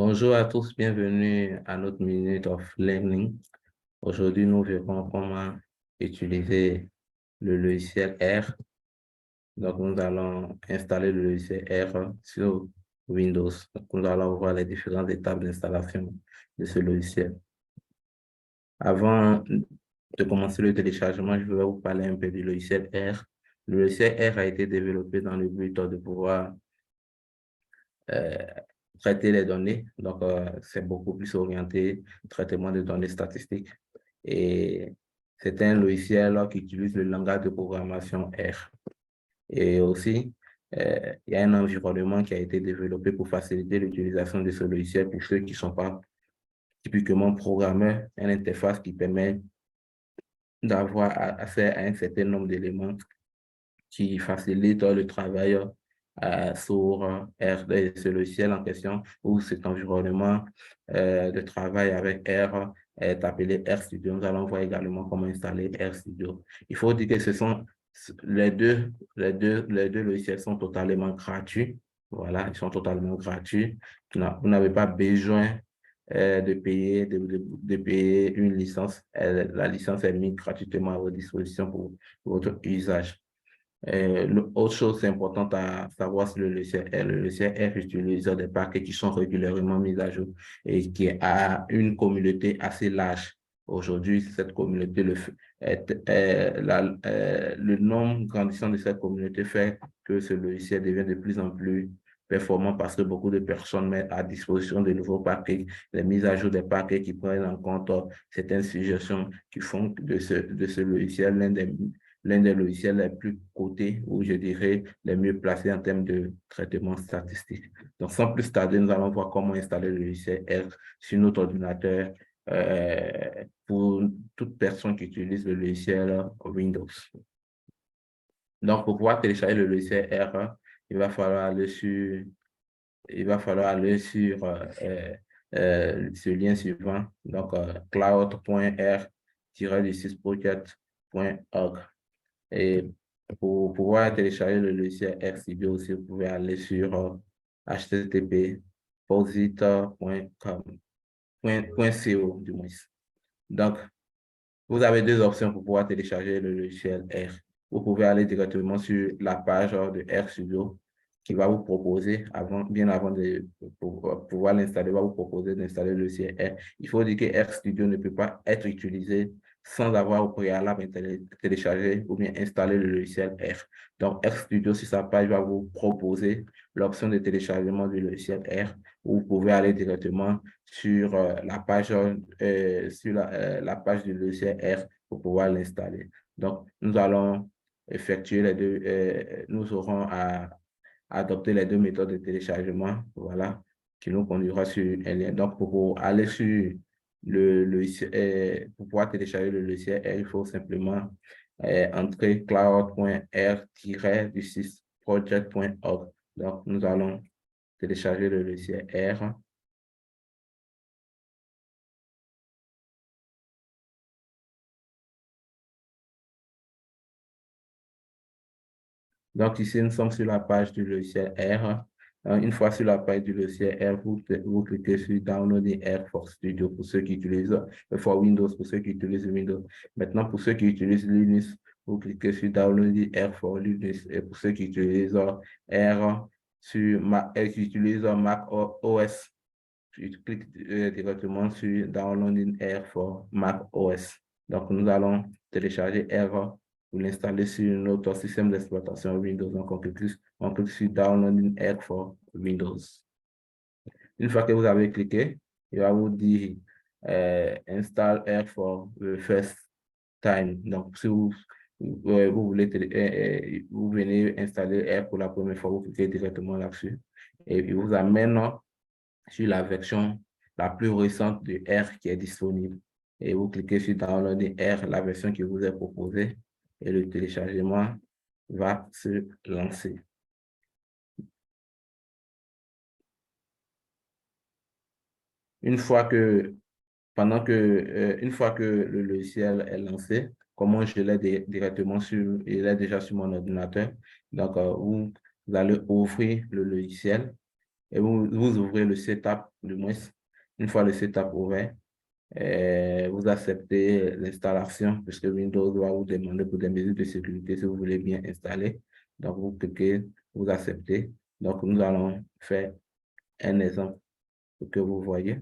Bonjour à tous, bienvenue à notre Minute of Learning. Aujourd'hui, nous verrons comment utiliser le logiciel R. Donc, nous allons installer le logiciel R sur Windows. Donc, nous allons voir les différentes étapes d'installation de ce logiciel. Avant de commencer le téléchargement, je vais vous parler un peu du logiciel R. Le logiciel R a été développé dans le but de pouvoir euh, traiter les données. Donc, c'est beaucoup plus orienté traitement de données statistiques. Et c'est un logiciel qui utilise le langage de programmation R. Et aussi, il y a un environnement qui a été développé pour faciliter l'utilisation de ce logiciel pour ceux qui ne sont pas typiquement programmeurs, une interface qui permet d'avoir accès à un certain nombre d'éléments qui facilite le travail sur ce logiciel en question ou cet environnement de travail avec R est appelé RStudio. Nous allons voir également comment installer RStudio. Il faut dire que ce sont les deux logiciels sont totalement gratuits. Voilà, ils sont totalement gratuits. Vous n'avez pas besoin de payer une licence. La licence est mise gratuitement à votre disposition pour votre usage. Autre chose importante à savoir sur le logiciel R utilise des paquets qui sont régulièrement mis à jour et qui a une communauté assez large. Aujourd'hui, cette communauté, le nombre grandissant de cette communauté fait que ce logiciel devient de plus en plus performant parce que beaucoup de personnes mettent à disposition de nouveaux paquets, les mises à jour des paquets qui prennent en compte certaines suggestions qui font de ce logiciel l'un des logiciels les plus cotés ou je dirais les mieux placés en termes de traitement statistique. Donc, sans plus tarder, nous allons voir comment installer le logiciel R sur notre ordinateur pour toute personne qui utilise le logiciel Windows. Donc, pour pouvoir télécharger le logiciel R, il va falloir aller sur ce lien suivant, donc cloud.r-project.org. Et pour pouvoir télécharger le logiciel RStudio aussi, vous pouvez aller sur http://posita.co du moins. Donc, vous avez deux options pour pouvoir télécharger le logiciel R. Vous pouvez aller directement sur la page de RStudio qui va vous proposer, bien avant de pouvoir l'installer, va vous proposer d'installer le logiciel R. Il faut dire que RStudio ne peut pas être utilisé sans avoir au préalable téléchargé ou bien installer le logiciel R. Donc, RStudio, sur sa page, va vous proposer l'option de téléchargement du logiciel R où vous pouvez aller directement sur la page la page du logiciel R pour pouvoir l'installer. Donc, nous allons effectuer les deux, nous aurons à adopter les deux méthodes de téléchargement, voilà, qui nous conduira sur un lien. Donc, pour aller sur pour pouvoir télécharger le logiciel R, il faut simplement entrer cloud.r-project.org. Donc, nous allons télécharger le logiciel R. Donc, ici, nous sommes sur la page du logiciel R. Une fois sur la page du logiciel R, vous cliquez sur Downloading R for Studio pour ceux qui utilisent for Windows, pour ceux qui utilisent Windows. Maintenant, pour ceux qui utilisent Linux, vous cliquez sur Downloading R for Linux. Et pour ceux qui utilisent R sur Mac, qui utilisent Mac OS, je clique directement sur Downloading R for Mac OS. Donc, nous allons télécharger R pour l'installer sur notre système d'exploitation Windows. Donc, on clique sur Downloading R for Windows. Une fois que vous avez cliqué, il va vous dire Install R for the first time. Donc, si vous voulez, vous venez installer R pour la première fois, vous cliquez directement là-dessus. Et il vous amène sur la version la plus récente de R qui est disponible. Et vous cliquez sur Download R, la version qui vous est proposée, et le téléchargement va se lancer. Une fois que, une fois que le logiciel est lancé, comment je l'ai directement il est déjà sur mon ordinateur. Donc, vous allez ouvrir le logiciel et vous ouvrez le setup, du moins. Une fois le setup ouvert, vous acceptez l'installation, puisque Windows va vous demander pour des mesures de sécurité si vous voulez bien installer. Donc, vous cliquez, vous acceptez. Donc, nous allons faire un exemple pour que vous voyez.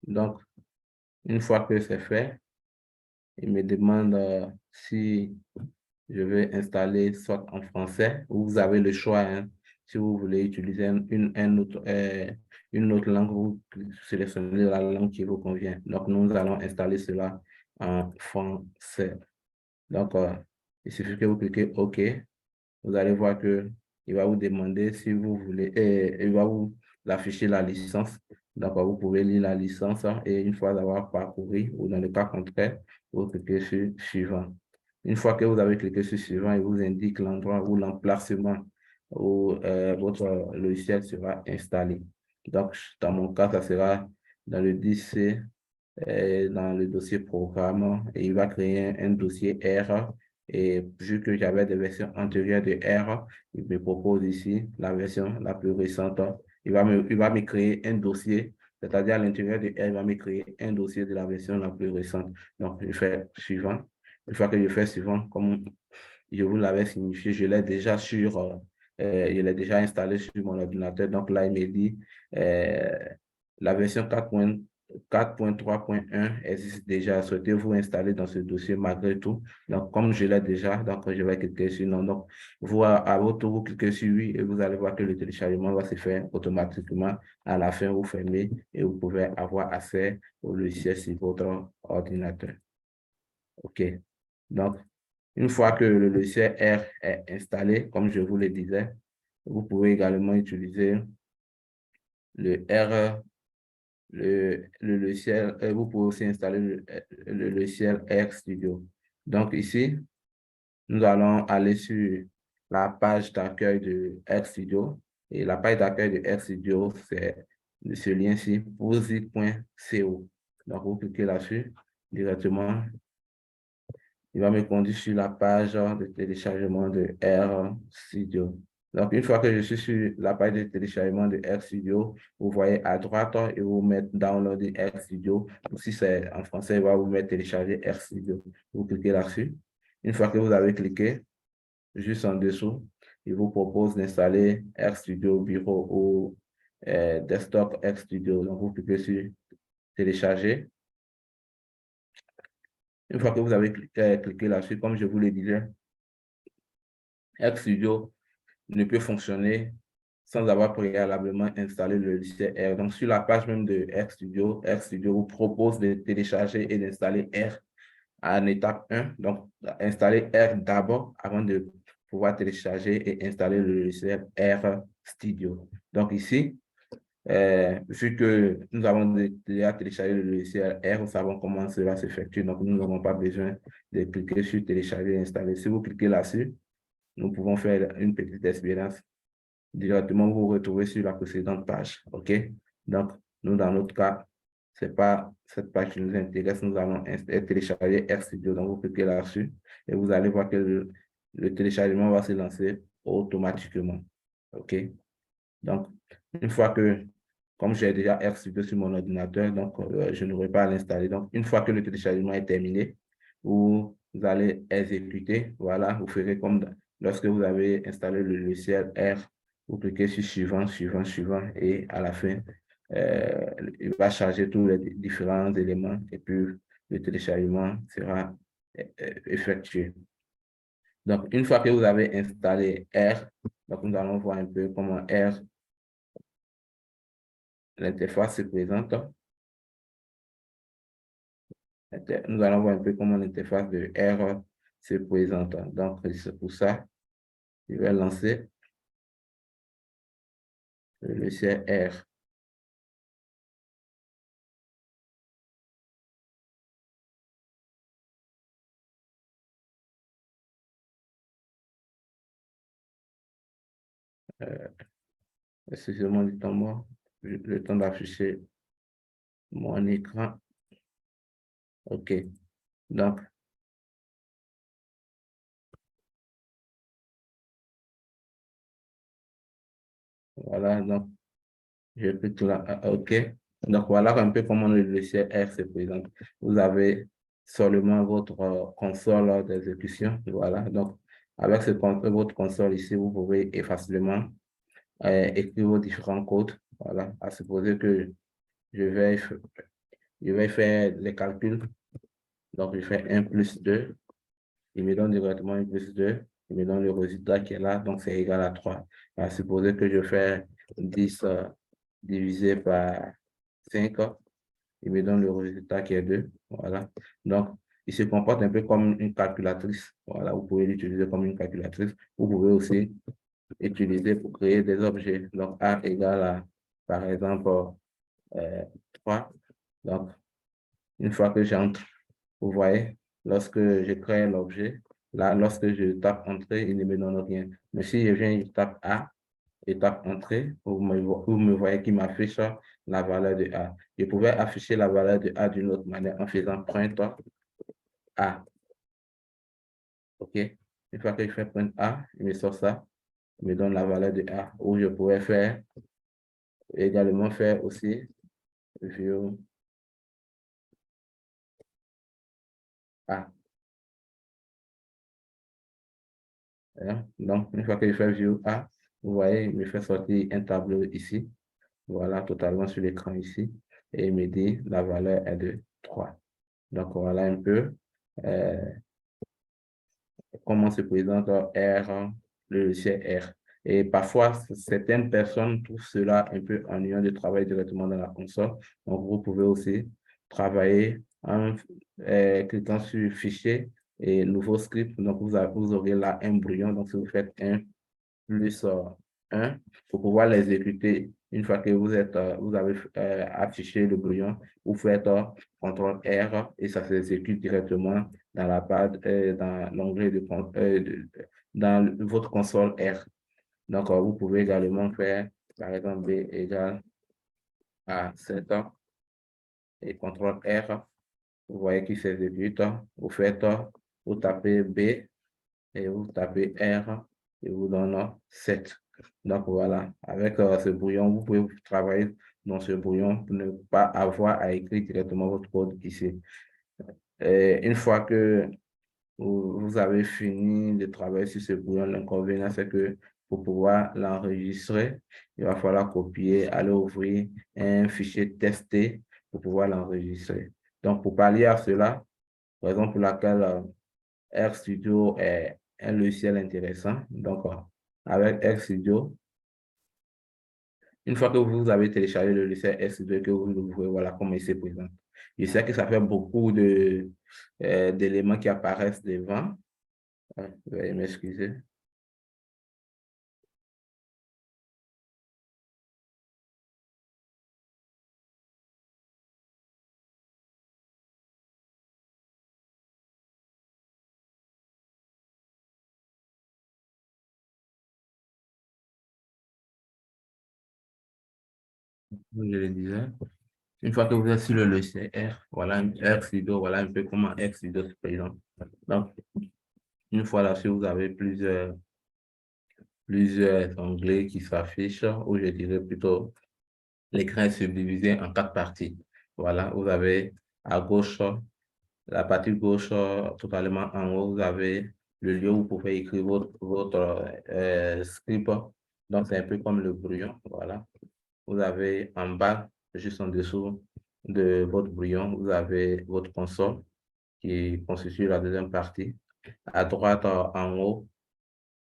Donc, une fois que c'est fait, il me demande si je veux installer soit en français, ou vous avez le choix, hein. Si vous voulez utiliser une autre langue, vous sélectionnez la langue qui vous convient. Donc, nous allons installer cela en français. Donc, il suffit que vous cliquez OK. Vous allez voir que il va vous demander si vous voulez, et il va vous afficher la licence. Donc, vous pouvez lire la licence, hein, et une fois avoir parcouru, ou dans le cas contraire, vous cliquez sur suivant. Une fois que vous avez cliqué sur suivant, il vous indique l'endroit ou l'emplacement où votre logiciel sera installé. Donc, dans mon cas, ça sera dans le 10C, dans le dossier programme, et il va créer un dossier R. Et vu que j'avais des versions antérieures de R, il me propose ici la version la plus récente. Il va me créer un dossier, c'est-à-dire à l'intérieur de R, il va me créer un dossier de la version la plus récente. Donc, je fais suivant. Une fois que je fais suivant, comme je vous l'avais signifié, je l'ai déjà installé sur mon ordinateur. Donc là, il me dit euh, la version 4.3.1 existe déjà. Souhaitez-vous installer dans ce dossier malgré tout? Donc, comme je l'ai déjà, donc je vais cliquer sur non. Donc, vous, à votre tour, vous cliquez sur oui et vous allez voir que le téléchargement va se faire automatiquement. À la fin, vous fermez et vous pouvez avoir accès au logiciel sur votre ordinateur. OK. Donc, une fois que le logiciel R est installé, comme je vous le disais, vous pouvez également utiliser le R, le logiciel, vous pouvez aussi installer le logiciel R Studio. Donc ici, nous allons aller sur la page d'accueil de R Studio. Et la page d'accueil de R Studio, c'est ce lien-ci, posit.co. Donc vous cliquez là-dessus directement. Il va me conduire sur la page de téléchargement de R Studio. Donc, une fois que je suis sur la page de téléchargement de R Studio, vous voyez à droite, il vous met Download R Studio. Ou si c'est en français, il va vous mettre Télécharger R Studio. Vous cliquez là-dessus. Une fois que vous avez cliqué, juste en dessous, il vous propose d'installer R Studio Bureau ou Desktop R Studio. Donc, vous cliquez sur Télécharger. Une fois que vous avez cliqué là-dessus, comme je vous le disais, RStudio ne peut fonctionner sans avoir préalablement installé le logiciel R. Donc, sur la page même de RStudio vous propose de télécharger et d'installer R en étape 1. Donc, installer R d'abord avant de pouvoir télécharger et installer le logiciel RStudio. Donc, ici, vu que nous avons déjà téléchargé le logiciel R, nous savons comment cela s'effectue. Donc, nous n'avons pas besoin de cliquer sur télécharger et installer. Si vous cliquez là-dessus, nous pouvons faire une petite expérience. Directement, vous vous retrouvez sur la précédente page. OK? Donc, nous, dans notre cas, ce n'est pas cette page qui nous intéresse. Nous allons télécharger RStudio. Donc, vous cliquez là-dessus et vous allez voir que le téléchargement va se lancer automatiquement. OK? Donc, une fois que, comme j'ai déjà RStudio sur mon ordinateur, donc je n'aurai pas à l'installer. Donc, une fois que le téléchargement est terminé, vous allez exécuter. Voilà, vous ferez comme lorsque vous avez installé le logiciel R, vous cliquez sur suivant, suivant, suivant, et à la fin, il va charger tous les différents éléments et puis le téléchargement sera effectué. Donc, une fois que vous avez installé R, donc nous allons voir un peu comment R, l'interface se présente. Nous allons voir un peu comment l'interface de R se présente. Donc, c'est pour ça, je vais lancer le logiciel R. excusez-moi du temps mort, le temps d'afficher mon écran. OK. Donc, voilà. Donc, je clique là. OK. Donc, voilà un peu comment le logiciel R se présente. Vous avez seulement votre console d'exécution. Voilà. Donc, avec votre console ici, vous pouvez facilement écrire vos différents codes. Voilà. À supposer que je vais, je vais faire les calculs. Donc, je fais 1 plus 2. Il me donne directement 1 plus 2. Il me donne le résultat qui est là. Donc, c'est égal à 3. À supposer que je fais 10 divisé par 5. Il me donne le résultat qui est 2. Voilà. Donc, il se comporte un peu comme une calculatrice. Voilà. Vous pouvez l'utiliser comme une calculatrice. Vous pouvez aussi utiliser pour créer des objets. Donc, A égale à, par exemple, 3. Donc, une fois que j'entre, vous voyez, lorsque je crée l'objet, là, lorsque je tape entrée, il ne me donne rien. Mais si je viens, je tape A et tape entrée, vous me voyez qu'il m'affiche la valeur de A. Je pouvais afficher la valeur de A d'une autre manière en faisant print A. OK? Une fois que je fais print A, il me sort ça, il me donne la valeur de A. Ou je pouvais faire, également faire aussi view A. Hein? Donc, une fois que je fais view A, vous voyez, il me fait sortir un tableau ici. Voilà, totalement sur l'écran ici. Et il me dit la valeur est de 3. Donc, voilà un peu comment se présente R, le logiciel R. Et parfois, certaines personnes trouvent cela un peu ennuyant de travailler directement dans la console. Donc, vous pouvez aussi travailler en cliquant sur Fichier et Nouveau script. Donc, vous aurez là un brouillon. Donc, si vous faites un plus 1 pour pouvoir l'exécuter. Une fois que vous avez affiché le brouillon, vous faites CTRL R et ça s'exécute directement dans la page, dans l'onglet dans votre console R. Donc, vous pouvez également faire, par exemple, B égale à 7 et CTRL R. Vous voyez qu'il s'exécute. Vous faites, vous tapez B et vous tapez R et vous donne 7. Donc voilà, avec ce brouillon, vous pouvez travailler dans ce brouillon pour ne pas avoir à écrire directement votre code ici. Et une fois que vous avez fini de travailler sur ce brouillon, l'inconvénient, c'est que pour pouvoir l'enregistrer, il va falloir copier, aller ouvrir un fichier testé pour pouvoir l'enregistrer. Donc, pour pallier à cela, raison pour laquelle RStudio est un logiciel intéressant. Donc, avec RStudio, une fois que vous avez téléchargé le logiciel RStudio et que vous l'ouvrez, voilà comment il se présente. Je sais que ça fait beaucoup d'éléments qui apparaissent devant. Veuillez m'excuser. Comme je le disais, une fois que vous êtes sur le logiciel R, voilà RStudio, voilà un peu comment RStudio se présente. Donc, une fois là-dessus, vous avez plusieurs onglets qui s'affichent, ou je dirais plutôt l'écran est subdivisé en 4 parties. Voilà, vous avez à gauche, la partie gauche, totalement en haut, vous avez le lieu où vous pouvez écrire votre script. Donc, c'est un peu comme le brouillon. Voilà. Vous avez en bas, juste en dessous de votre brouillon, vous avez votre console qui constitue la deuxième partie. À droite, en haut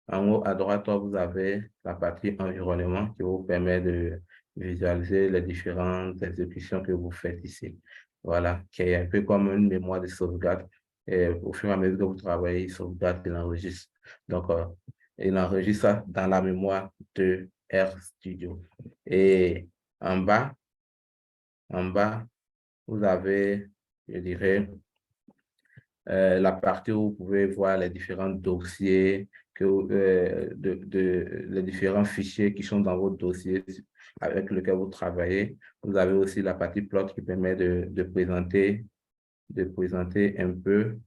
à droite, vous avez la partie environnement qui vous permet de visualiser les différentes exécutions que vous faites ici. Voilà, qui est un peu comme une mémoire de sauvegarde. Et au fur et à mesure que vous travaillez, il sauvegarde, il enregistre. Donc, il enregistre ça dans la mémoire de RStudio. Et en bas, en bas, vous avez, je dirais, la partie où vous pouvez voir les différents dossiers, les différents fichiers qui sont dans votre dossier avec lequel vous travaillez. Vous avez aussi la partie plot qui permet de présenter un peu,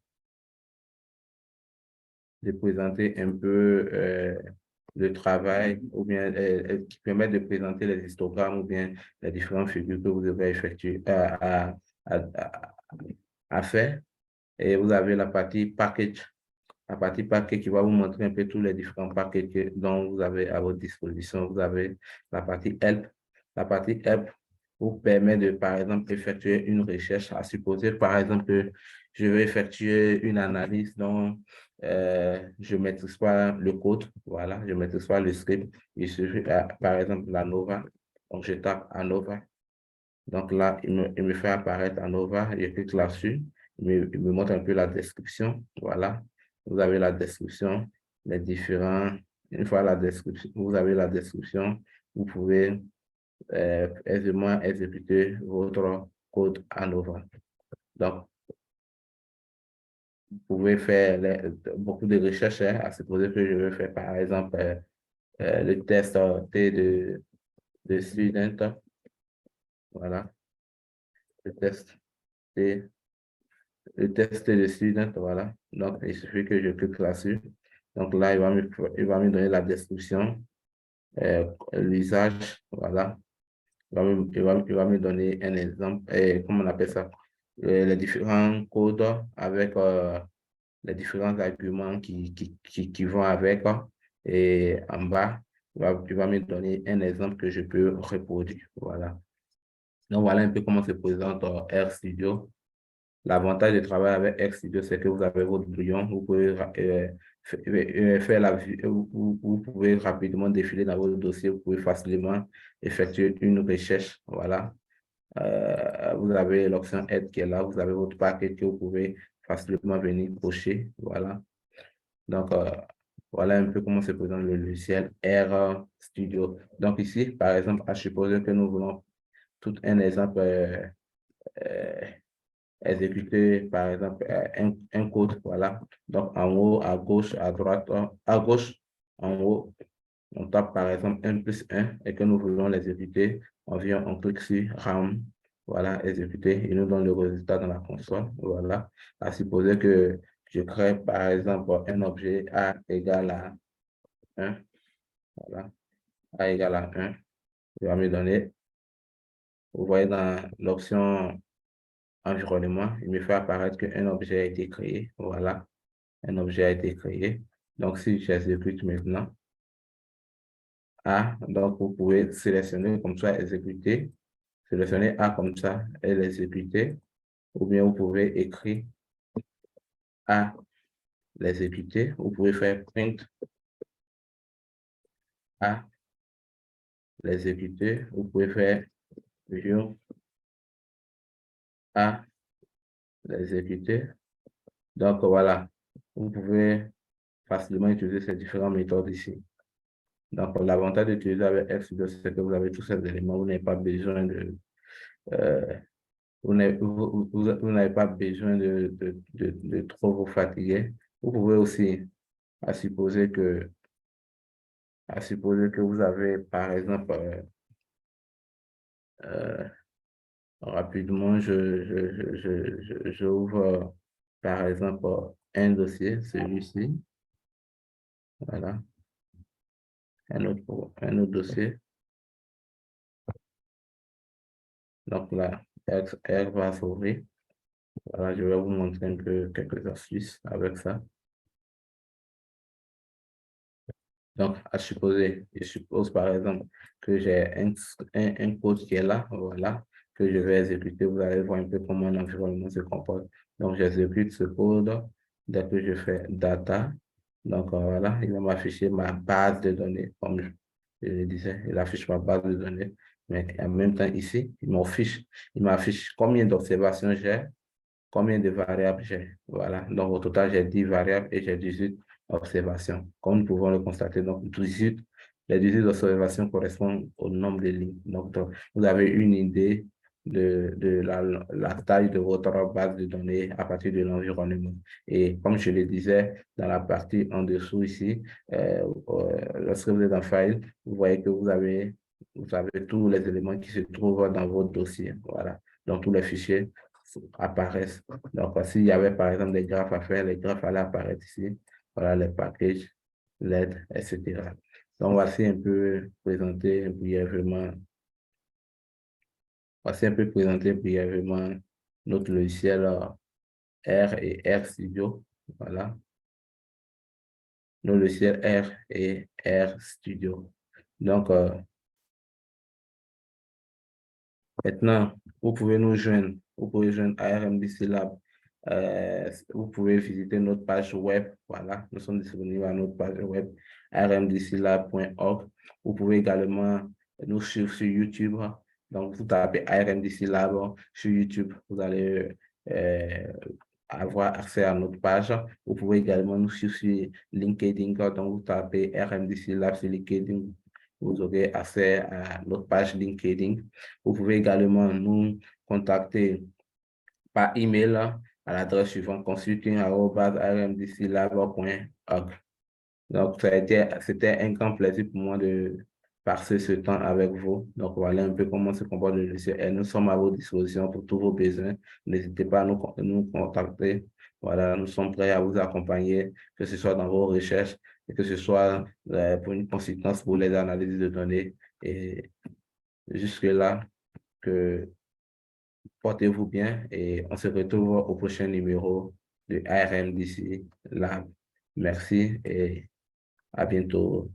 le travail, ou bien qui permet de présenter les histogrammes ou bien les différentes figures que vous devez effectuer à, à faire. Et vous avez la partie package. La partie package qui va vous montrer un peu tous les différents packages dont vous avez à votre disposition. Vous avez la partie help. La partie help vous permet de, par exemple, effectuer une recherche. À supposer, par exemple, que je vais effectuer une analyse dont je ne maîtrise pas le code. Voilà, je ne maîtrise pas le script. Il suffit, par exemple, la Nova. Donc, je tape ANOVA. Donc là, il me fait apparaître ANOVA. Je clique là-dessus. Il me montre un peu la description. Voilà. Vous avez la description, les différents. Une fois la description, vous avez la description, vous pouvez aisément exécuter votre code ANOVA. Donc, vous pouvez faire beaucoup de recherches, hein, à supposer que je vais faire, par exemple, le test T de student. Voilà. Le test T. Le test de student, voilà. Donc, il suffit que je clique là-dessus. Donc là, il va me donner la description, l'usage, voilà. Il va me donner un exemple, et comment on appelle ça? Les différents codes avec les différents arguments qui vont avec. Et en bas, il va me donner un exemple que je peux reproduire. Voilà. Donc, voilà un peu comment se présente RStudio. L'avantage de travailler avec RStudio, c'est que vous avez votre brouillon, vous pouvez faire vous pouvez rapidement défiler dans votre dossier, vous pouvez facilement effectuer une recherche. Voilà. Vous avez l'option aide qui est là, vous avez votre paquet que vous pouvez facilement venir cocher. Voilà. Donc, voilà un peu comment se présente le logiciel RStudio. Donc, ici, par exemple, à supposer que nous voulons tout un exemple. Euh, Exécuter, par exemple, un code, voilà. Donc, en haut, à gauche, à droite, à gauche, en haut, on tape, par exemple, 1 plus 1 et que nous voulons l'exécuter. On vient, on clique sur RAM, voilà, exécuter. Il nous donne le résultat dans la console, voilà. À supposer que je crée, par exemple, un objet A égale à 1, voilà. A égale à 1, il va me donner, vous voyez dans l'option environnement, il me fait apparaître qu'un objet a été créé. Voilà, un objet a été créé. Donc, si j'exécute maintenant A, donc vous pouvez sélectionner comme ça, exécuter, sélectionner A comme ça et l'exécuter. Ou bien vous pouvez écrire A, l'exécuter. Vous pouvez faire print A, l'exécuter. Vous pouvez faire view A, l'exécuter. Donc, voilà, vous pouvez facilement utiliser ces différentes méthodes ici. Donc, l'avantage d'utiliser avec RStudio, c'est que vous avez tous ces éléments. Vous n'avez pas besoin euh, vous n'avez pas besoin de trop vous fatiguer. Vous pouvez aussi, à supposer que, vous avez, par exemple, euh, rapidement, j'ouvre, par exemple, un dossier, celui-ci. Voilà, un autre dossier. Donc là, R va s'ouvrir. Voilà, je vais vous montrer un peu quelques astuces avec ça. Donc, je suppose par exemple que j'ai un code qui est là, voilà, que je vais exécuter. Vous allez voir un peu comment l'environnement se comporte. Donc, j'exécute ce code. Dès que je fais data, donc voilà, il va m'afficher ma base de données, comme je le disais, il affiche ma base de données. Mais en même temps, ici, il m'affiche combien d'observations j'ai, combien de variables j'ai. Voilà, donc au total, j'ai 10 variables et j'ai 18 observations. Comme nous pouvons le constater, donc les 18 observations correspondent au nombre de lignes. Donc, vous avez une idée de la taille de votre base de données à partir de l'environnement. Et comme je le disais, dans la partie en dessous ici, lorsque vous êtes en file, vous voyez que vous avez tous les éléments qui se trouvent dans votre dossier. Voilà. Donc, tous les fichiers apparaissent. Donc, s'il y avait par exemple des graphes à faire, les graphes allaient apparaître ici. Voilà les packages, LED, etc. Donc, voici un peu présenter brièvement notre logiciel R et R Studio. Voilà, nos logiciels R et R Studio. Donc, maintenant, vous pouvez joindre ARMDC Lab. Vous pouvez visiter notre page web. Voilà, nous sommes disponibles à notre page web rmdclab.org. Vous pouvez également nous suivre sur YouTube. Donc, vous tapez ARMDC Lab sur YouTube. Vous allez avoir accès à notre page. Vous pouvez également nous suivre sur LinkedIn. Donc, vous tapez RMDC Lab sur LinkedIn. Vous aurez accès à notre page LinkedIn. Vous pouvez également nous contacter par email à l'adresse suivante consulting@rmdclab.org. Donc, c'était un grand plaisir pour moi de passer ce temps avec vous. Donc, voilà un peu comment se comporte le logiciel. Et nous sommes à votre disposition pour tous vos besoins. N'hésitez pas à nous contacter. Voilà, nous sommes prêts à vous accompagner, que ce soit dans vos recherches, et que ce soit pour une consultance pour les analyses de données. Et jusque-là, que portez-vous bien et on se retrouve au prochain numéro de RMDC Lab. Merci et à bientôt.